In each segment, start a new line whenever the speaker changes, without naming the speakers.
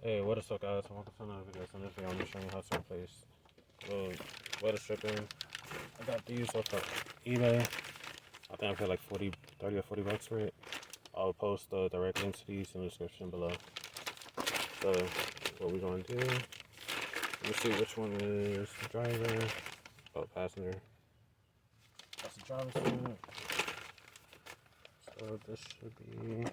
Hey, what is up, guys? Welcome to another video. So in this video, I'm going to show you how to replace little weather stripping. I got these off of eBay. I think I paid like 30 or 40 bucks for it. I'll post the direct link to these in the description below. So what we're going to do, let's see which one is the driver. Oh, passenger. That's the driver's seat. So this should be.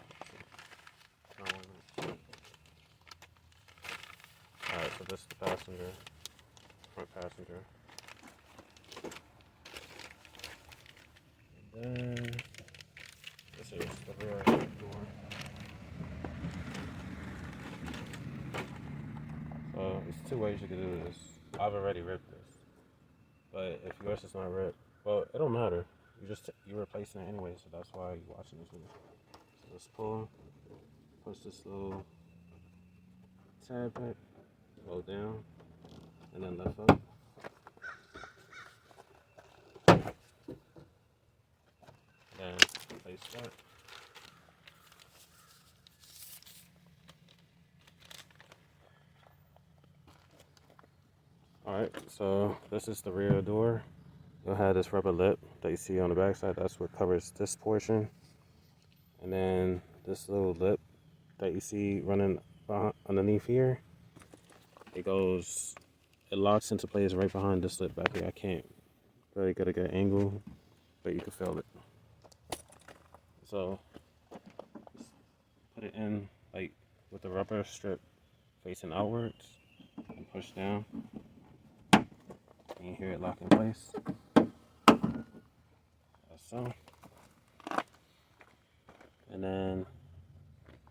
Alright, so this is the passenger, front passenger. And then this is the rear door. So there's two ways you can do this. I've already ripped this, but if yours is not ripped, well, it don't matter. You're replacing it anyway, so that's why you're watching this video. So let's push this little tab back, go down, and then lift up. Then place that. Alright, so this is the rear door. You'll have this rubber lip that you see on the back side. That's what covers this portion. And then this little lip that you see running underneath here, it locks into place right behind this lip back here. I can't really get a good angle, but you can feel it. So just put it in like with the rubber strip facing outwards and push down. You hear it lock in place. So, and then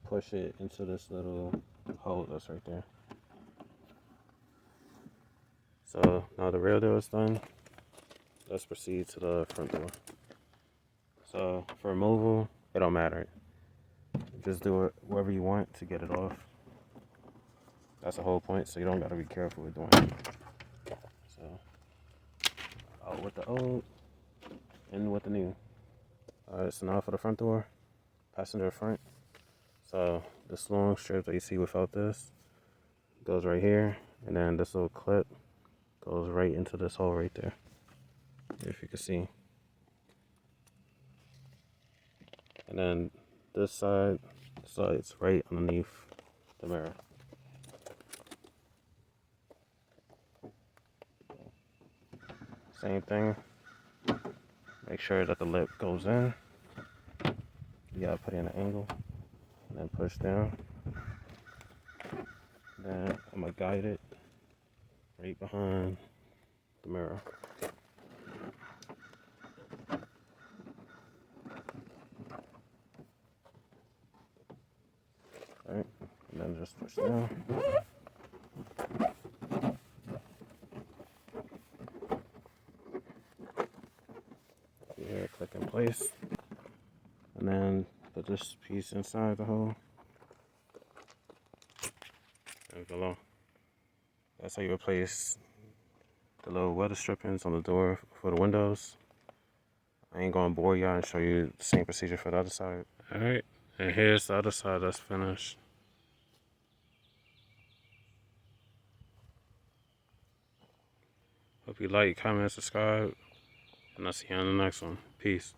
push it into this little hole that's right there. So now the rear door is done. Let's proceed to the front door. So for removal, it don't matter. Just do it wherever you want to get it off. That's the whole point, so you don't gotta be careful with doing it. So out with the old, in with the new. Alright, so now for the front door, passenger front. So this long strip that you see without this goes right here, and then this little clip goes right into this hole right there, if you can see. And then this side, so it's right underneath the mirror. Same thing. Make sure that the lip goes in. You gotta put it in an angle and then push down. Then I'm gonna guide it right behind the mirror. Alright, and then just push down. Here, click in place. And then put this piece inside the hole. And below. That's how you replace the little weather strippings on the door for the windows. I ain't gonna bore y'all and show you the same procedure for the other side. Alright, and here's the other side that's finished. Hope you like, comment, subscribe, and I'll see you on the next one. Peace.